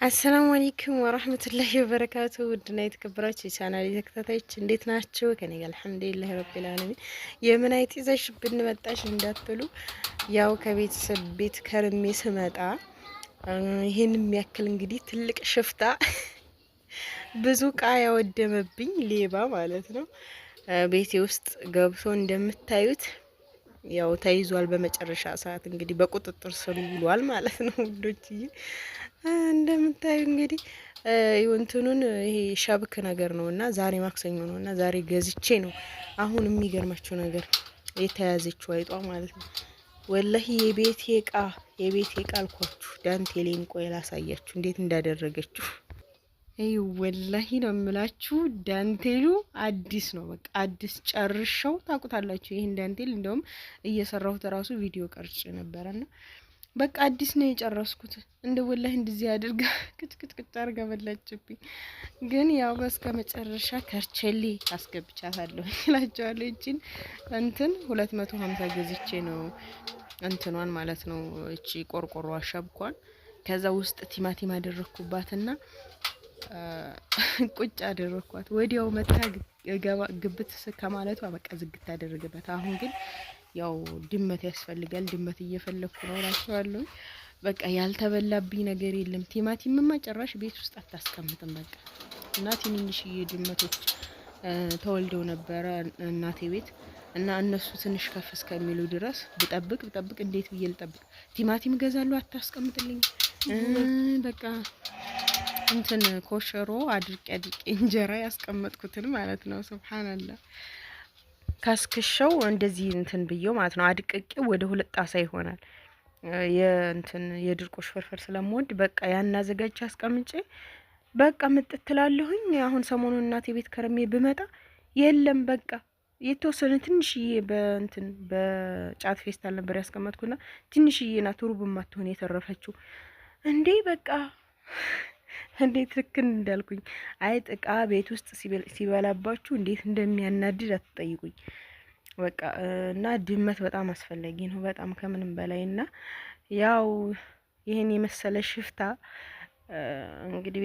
አሰላሙ አለይኩም ወራህመቱላሂ ወበረካቱ። ውድና የተከበራችሁ የቻናሌ ተከታታዮች እንዴት ናችሁ? ከኔ ጋር አልሐምዱሊላህ ረቢል ዓለሚን። የምን አይጥ ይዘሽ ብንመጣሽ እንዳትሉ፣ ያው ከቤተሰብ ቤት ከርሜ ስመጣ ይሄን የሚያክል እንግዲህ ትልቅ ሽፍታ ብዙ እቃ ያወደመብኝ ሌባ ማለት ነው ቤቴ ውስጥ ገብቶ እንደምታዩት ያው ተይዟል። በመጨረሻ ሰዓት እንግዲህ በቁጥጥር ስር ውሏል ማለት ነው ውዶችዬ። እንደምታዩ እንግዲህ እንትኑን ይሄ ሸብክ ነገር ነው እና ዛሬ ማክሰኞ ነው እና ዛሬ ገዝቼ ነው። አሁን የሚገርማችሁ ነገር የተያዘችው አይጧ ማለት ነው። ወላሂ የቤቴ እቃ አልኳችሁ። ዳንቴሌን ቆይ ላሳያችሁ እንዴት እንዳደረገችው። ይሄ ወላሂ ነው የምላችሁ። ዳንቴሉ አዲስ ነው፣ በቃ አዲስ ጨርሻው ታውቁታላችሁ። ይሄን ዳንቴል እንደውም እየሰራሁት ራሱ ቪዲዮ ቀርጬ ነበርና በቃ አዲስ ነው የጨረስኩት። እንደ ወላሂ እንደዚህ አድርጋ ቅጭቅጭ አድርጋ በላችብኝ። ግን ያው በስከ መጨረሻ ከርቸሌ አስገብቻታለሁ እላቸዋለሁ። እቺን እንትን 250 ገዝቼ ነው እንትኗን ማለት ነው። እቺ ቆርቆሮ ሸብኳን ከዛ ውስጥ ቲማቲም አደረኩባትና ቁጭ አደረኳት። ወዲያው መታ ግብት ከማለቷ በቃ ዝግት አደረገበት። አሁን ግን ያው ድመት ያስፈልጋል። ድመት እየፈለኩ ነው እላቸዋለሁ። በቃ ያልተበላብኝ ነገር የለም። ቲማቲምማ ጭራሽ ቤት ውስጥ አታስቀምጥም በቃ። እና ትንንሽዬ ድመቶች ተወልደው ነበረ እናቴ ቤት እና እነሱ ትንሽ ከፍ እስከሚሉ ድረስ ብጠብቅ እንዴት ብዬ ልጠብቅ? ቲማቲም ገዛሉ አታስቀምጥልኝ። በቃ እንትን ኮሸሮ አድርቄ እንጀራ ያስቀመጥኩትን ማለት ነው። ሱብሃንአላህ ካስክሸው እንደዚህ እንትን ብየው ማለት ነው። አድቅቄው ወደ 2 ጣሳ ይሆናል። የእንትን የድርቆሽ ፍርፍር ስለምወድ በቃ ያን አዘጋጅ አስቀምጬ በቃ ምጥትላለሁኝ። አሁን ሰሞኑን እናቴ ቤት ከረሜ ብመጣ የለም በቃ የተወሰነ ትንሽዬ በእንትን በጫት ፌስታል ነበር ያስቀመጥኩና ትንሽዬ ናት ሩብ ማትሆን የተረፈችው እንዴ በቃ እንዴት ልክን እንዳልኩኝ። አይጥ እቃ ቤት ውስጥ ሲበላባችሁ እንዴት እንደሚያናድድ አትጠይቁኝ። በቃ እና ድመት በጣም አስፈላጊ ነው፣ በጣም ከምንም በላይ እና ያው ይሄን የመሰለ ሽፍታ እንግዲህ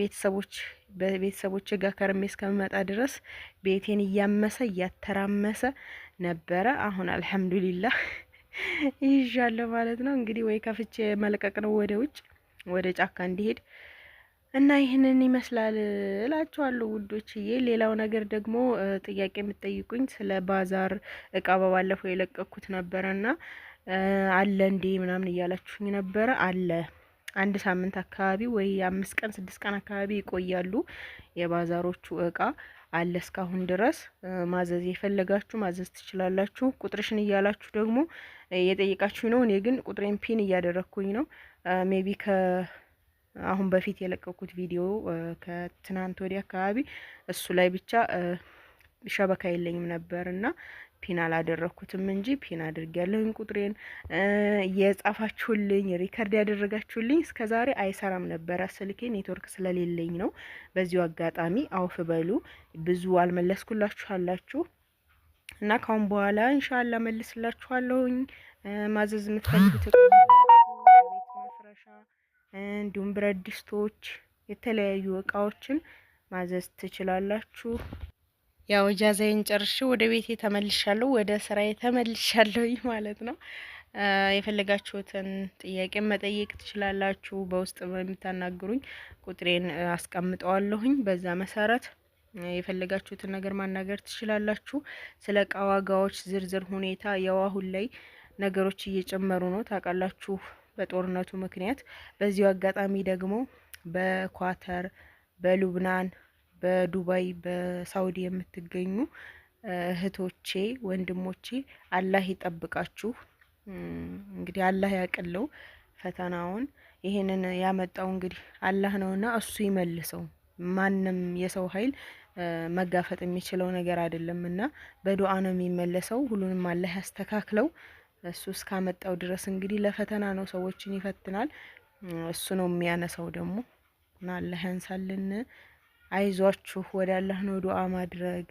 በቤተሰቦች ጋር ከርሜ እስከመጣ ድረስ ቤቴን እያመሰ እያተራመሰ ነበረ። አሁን አልሐምዱሊላህ ይዣለሁ ማለት ነው። እንግዲህ ወይ ከፍቼ መልቀቅ ነው ወደ ውጭ ወደ ጫካ እንዲሄድ እና ይህንን ይመስላል እላችኋለሁ ውዶችዬ። ሌላው ነገር ደግሞ ጥያቄ የምትጠይቁኝ ስለ ባዛር እቃ በባለፈው የለቀኩት ነበረና አለ እንዴ ምናምን እያላችሁኝ ነበረ። አለ 1 ሳምንት አካባቢ ወይ 5 ቀን 6 ቀን አካባቢ ይቆያሉ የባዛሮቹ እቃ አለ እስካሁን ድረስ። ማዘዝ የፈለጋችሁ ማዘዝ ትችላላችሁ። ቁጥርሽን እያላችሁ ደግሞ የጠየቃችሁ ነው። እኔ ግን ቁጥሬን ፒን እያደረኩኝ ነው። ሜቢ አሁን በፊት የለቀኩት ቪዲዮ ከትናንት ወዲያ አካባቢ እሱ ላይ ብቻ ሸበካ የለኝም ነበርና ፒን አላደረኩትም እንጂ ፒን አድርጌያለሁኝ። ቁጥሬን የጻፋችሁልኝ ሪከርድ ያደረጋችሁልኝ እስከዛሬ አይሰራም ነበረ ስልኬ ኔትወርክ ስለሌለኝ ነው። በዚሁ አጋጣሚ አውፍ በሉ። ብዙ አልመለስኩላችሁ አላችሁ እና ካሁን በኋላ ኢንሻአላህ መልስላችኋለሁኝ። ማዘዝ የምትፈልጉት ቤት መፍረሻ እንዲሁም ብረት ድስቶች የተለያዩ እቃዎችን ማዘዝ ትችላላችሁ። ያው ጃዛዬን ጨርሼ ወደ ቤቴ ተመልሻለሁ፣ ወደ ስራዬ ተመልሻለሁ ማለት ነው። የፈለጋችሁትን ጥያቄ መጠየቅ ትችላላችሁ። በውስጥ የምታናግሩኝ ቁጥሬን አስቀምጠዋለሁኝ። በዛ መሰረት የፈለጋችሁትን ነገር ማናገር ትችላላችሁ። ስለ እቃ ዋጋዎች ዝርዝር ሁኔታ ያው አሁን ላይ ነገሮች እየጨመሩ ነው ታውቃላችሁ በጦርነቱ ምክንያት። በዚሁ አጋጣሚ ደግሞ በኳተር፣ በሉብናን፣ በዱባይ፣ በሳውዲ የምትገኙ እህቶቼ ወንድሞቼ አላህ ይጠብቃችሁ። እንግዲህ አላህ ያቀለው ፈተናውን። ይሄንን ያመጣው እንግዲህ አላህ ነውና እሱ ይመልሰው። ማንም የሰው ኃይል መጋፈጥ የሚችለው ነገር አይደለምና በዱዓ ነው የሚመለሰው። ሁሉንም አላህ ያስተካክለው። እሱ እስካመጣው ድረስ እንግዲህ ለፈተና ነው፣ ሰዎችን ይፈትናል። እሱ ነው የሚያነሳው ደግሞ እና አላህ ያንሳልን። አይዟችሁ፣ ወደ አላህ ነው ዱዓ ማድረግ።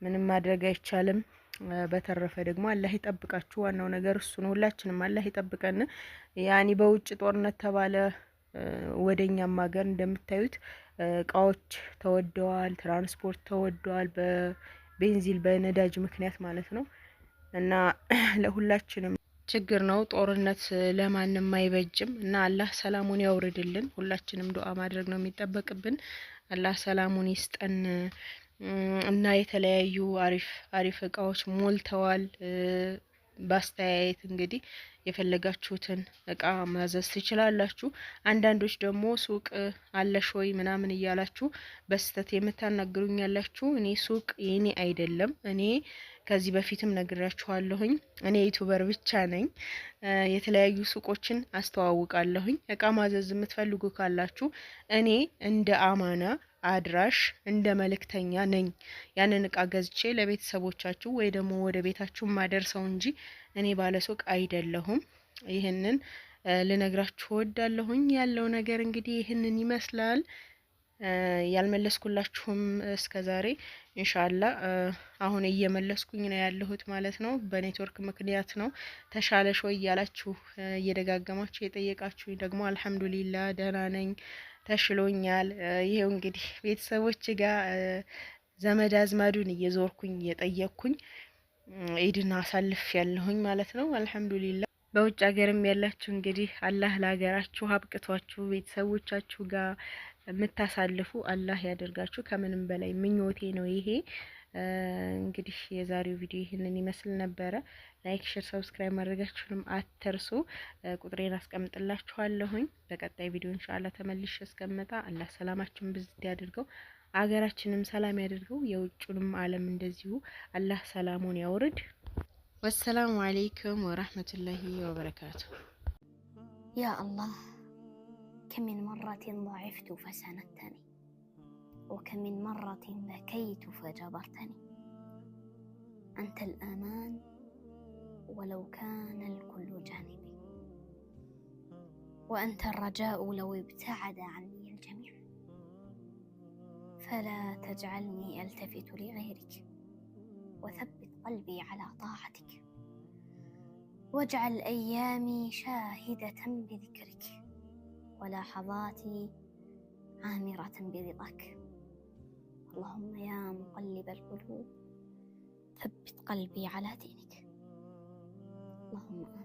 ምንም ማድረግ አይቻልም። በተረፈ ደግሞ አላህ ይጠብቃችሁ። ዋናው ነገር እሱ ነው። ሁላችንም አላህ ይጠብቀን። ያኒ በውጭ ጦርነት ተባለ ወደኛም ሀገር እንደምታዩት እቃዎች ተወደዋል፣ ትራንስፖርት ተወደዋል፣ በቤንዚል በነዳጅ ምክንያት ማለት ነው። እና ለሁላችንም ችግር ነው። ጦርነት ለማንም አይበጅም እና አላህ ሰላሙን ያውርድልን። ሁላችንም ዱአ ማድረግ ነው የሚጠበቅብን። አላህ ሰላሙን ይስጠን እና የተለያዩ አሪፍ እቃዎች ሞልተዋል። በአስተያየት እንግዲህ የፈለጋችሁትን እቃ ማዘዝ ትችላላችሁ። አንዳንዶች ደግሞ ሱቅ አለሽ ወይ ምናምን እያላችሁ በስተት የምታናግሩኝ ያላችሁ፣ እኔ ሱቅ የኔ አይደለም። እኔ ከዚህ በፊትም ነግራችኋለሁኝ። እኔ ዩቲዩበር ብቻ ነኝ። የተለያዩ ሱቆችን አስተዋውቃለሁኝ። እቃ ማዘዝ የምትፈልጉ ካላችሁ እኔ እንደ አማና አድራሽ እንደ መልእክተኛ ነኝ። ያንን እቃ ገዝቼ ለቤተሰቦቻችሁ ወይ ደግሞ ወደ ቤታችሁ ማደርሰው እንጂ እኔ ባለሱቅ አይደለሁም። ይህንን ልነግራችሁ ወዳለሁኝ። ያለው ነገር እንግዲህ ይህንን ይመስላል። ያልመለስኩላችሁም እስከዛሬ ኢንሻአላህ አሁን እየመለስኩኝ ነው ያለሁት ማለት ነው። በኔትወርክ ምክንያት ነው። ተሻለሽ ወይ ያላችሁ እየደጋገማችሁ የጠየቃችሁኝ ደግሞ አልሐምዱሊላህ ደህና ነኝ፣ ተሽሎኛል። ይሄው እንግዲህ ቤተሰቦች ጋር ዘመድ አዝማዱን እየዞርኩኝ እየጠየቅኩኝ ኢድን አሳልፍ ያለሁኝ ማለት ነው። አልሐምዱሊላህ። በውጭ ሀገርም ያላችሁ እንግዲህ አላህ ለሀገራችሁ አብቅቷችሁ ቤተሰቦቻችሁ ጋር የምታሳልፉ አላህ ያደርጋችሁ። ከምንም በላይ ምኞቴ ነው ይሄ። እንግዲህ የዛሬው ቪዲዮ ይህንን ይመስል ነበረ። ላይክ፣ ሼር፣ ሰብስክራይብ ማድረጋችሁንም አትርሱ። ቁጥሬን አስቀምጥላችኋለሁኝ። በቀጣይ ቪዲዮ ኢንሻአላህ ተመልሼ እስከመጣ አላህ ሰላማችሁን ብዝት ያድርገው፣ አገራችንም ሰላም ያድርገው፣ የውጭንም ዓለም እንደዚሁ አላህ ሰላሙን ያውርድ። ወሰላሙ አለይኩም ወራህመቱላሂ ወበረካቱ። ያ አላህ كم من مرة ضعفت فسندتني وكم من مرة بكيت فجبرتني. أنت الأمان ولو كان الكل جانبي، وأنت الرجاء لو ابتعد عني الجميع. فلا تجعلني ألتفت لغيرك، وثبت قلبي على طاعتك، واجعل أيامي شاهدة بذكرك ولحظاتي عامرة برضاك. اللهم يا مقلب القلوب ثبت قلبي على دينك. اللهم آمين.